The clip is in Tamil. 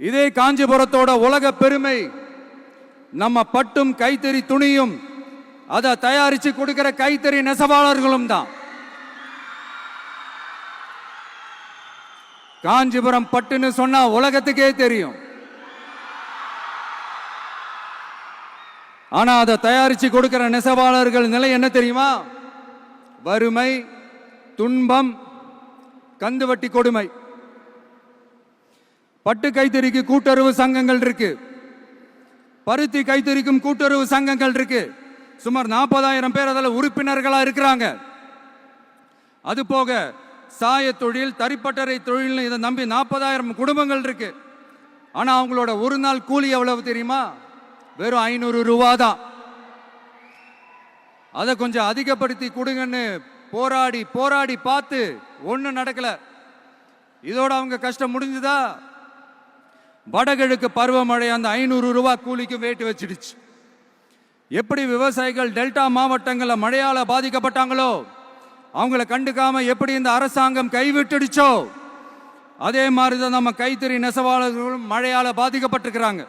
இதே காஞ்சிபுரத்தோட உலக பெருமை நம்ம பட்டும் கைத்தறி துணியும் அதை தயாரிச்சு கொடுக்கிற கைத்தறி நெசவாளர்களும் தான். காஞ்சிபுரம் பட்டுன்னு சொன்னா உலகத்துக்கே தெரியும். ஆனா அதை தயாரிச்சு கொடுக்கிற நெசவாளர்கள் நிலை என்ன தெரியுமா? வறுமை, துன்பம், கந்துவட்டி கொடுமை. பட்டு கைத்தறிக்கு கூட்டுறவு சங்கங்கள் இருக்கு, பருத்தி கைத்தறிக்கும் கூட்டுறவு சங்கங்கள் இருக்கு. சுமார் 40,000 பேர் அதில் உறுப்பினர்களா இருக்கிறாங்க. அது போக சாய தொழில், தறிப்பட்டறை தொழில் இதை நம்பி 40,000 குடும்பங்கள் இருக்கு. ஆனா அவங்களோட ஒரு நாள் கூலி எவ்வளவு தெரியுமா? வெறும் 500 ரூபா தான். அதை கொஞ்சம் அதிகப்படுத்தி கொடுங்கன்னு போராடி போராடி பார்த்து ஒன்றும் நடக்கல. இதோட அவங்க கஷ்டம் முடிஞ்சுதா? வடகிழக்கு பருவமழை அந்த 500 ரூபா கூலிக்கு வேட்டு வச்சிடுச்சு. எப்படி விவசாயிகள் டெல்டா மாவட்டங்களில் மழையால பாதிக்கப்பட்டாங்களோ, அவங்கள கண்டுக்காம எப்படி இந்த அரசாங்கம் கைவிட்டுடுச்சோ, அதே மாதிரிதான் நம்ம கைத்தறி நெசவாளர்களும் மழையால பாதிக்கப்பட்டிருக்கிறாங்க.